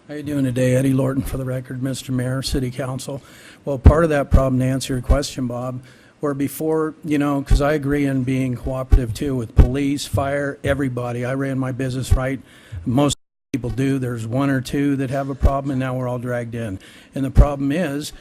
How you doing today? Eddie Lorton for the record, Mr. Mayor, City Council. Well, part of that problem, to answer your question, Bob, where before, because I agree in being cooperative too with police, fire, everybody. I ran my business right. Most people do. There's one or two that have a problem, and now we're all dragged in. And the problem is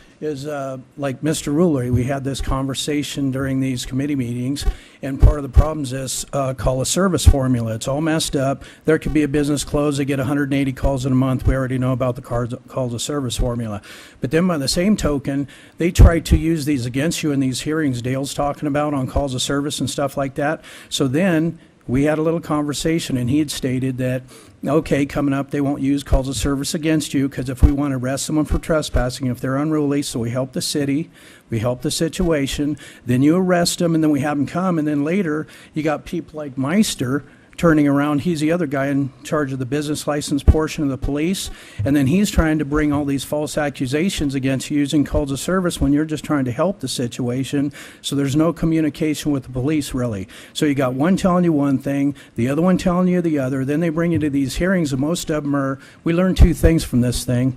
like Mr. Ruler, we had this conversation during these committee meetings, and part of the problem is this call a service formula. It's all messed up. There could be a business closed. They get 180 calls in a month. We already know about the calls of service formula. But then by the same token, they try to use these against you in these hearings Dale's talking about on calls of service and stuff like that. So then we had a little conversation, and he had stated that, okay, coming up, they won't use calls of service against you, because if we want to arrest someone for trespassing, if they're unruly, so we help the city, we help the situation, then you arrest them, and then we have them come, and then later you got people like Meister turning around. He's the other guy in charge of the business license portion of the police, and then he's trying to bring all these false accusations against you using calls of service when you're just trying to help the situation. So there's no communication with the police, really. So you got one telling you one thing, the other one telling you the other. Then they bring you to these hearings, and most of them are, we learned two things from this thing.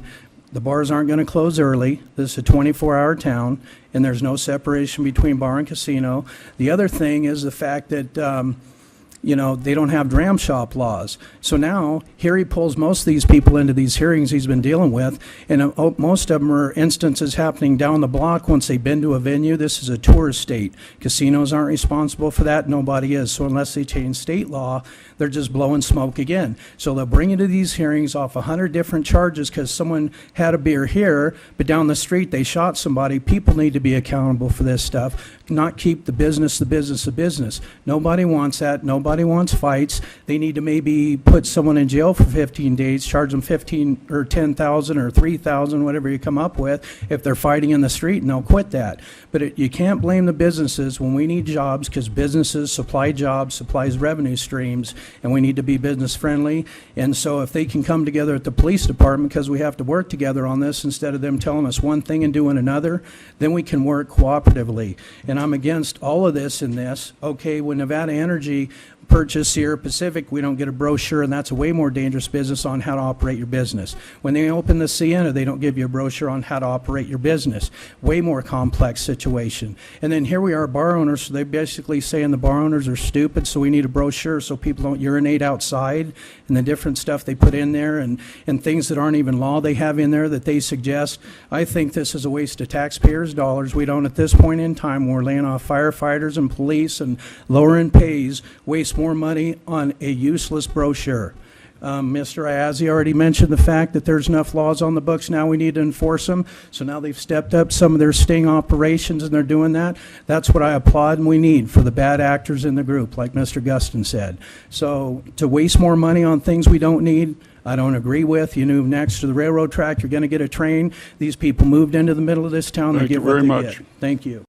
The bars aren't going to close early. This is a 24-hour town, and there's no separation between bar and casino. The other thing is the fact that they don't have dram shop laws. So now, here he pulls most of these people into these hearings he's been dealing with, and most of them are instances happening down the block once they've been to a venue. This is a tourist state. Casinos aren't responsible for that. Nobody is. So unless they change state law, they're just blowing smoke again. So they'll bring you to these hearings off 100 different charges because someone had a beer here, but down the street they shot somebody. People need to be accountable for this stuff, not keep the business of business. Nobody wants that. Nobody wants fights. They need to maybe put someone in jail for 15 days, charge them 15 or 10,000 or 3,000, whatever you come up with, if they're fighting in the street, and they'll quit that. But you can't blame the businesses when we need jobs, because businesses supply jobs, supplies revenue streams, and we need to be business friendly. And so if they can come together at the police department, because we have to work together on this instead of them telling us one thing and doing another, then we can work cooperatively. And I'm against all of this in this. Okay, when Nevada Energy purchase Sierra Pacific, we don't get a brochure, and that's a way more dangerous business on how to operate your business. When they open the Sienna, they don't give you a brochure on how to operate your business. Way more complex situation. And then here we are, bar owners, so they basically saying the bar owners are stupid, so we need a brochure so people don't urinate outside, and the different stuff they put in there, and things that aren't even law they have in there that they suggest. I think this is a waste of taxpayers' dollars. We don't, at this point in time, when we're laying off firefighters and police and lowering pays, waste more money on a useless brochure. Mr. Ayazi already mentioned the fact that there's enough laws on the books now, we need to enforce them. So now they've stepped up some of their sting operations, and they're doing that. That's what I applaud and we need for the bad actors in the group, like Mr. Guston said. So to waste more money on things we don't need, I don't agree with. You move next to the railroad track, you're going to get a train. These people moved into the middle of this town. They get what they get. Thank you.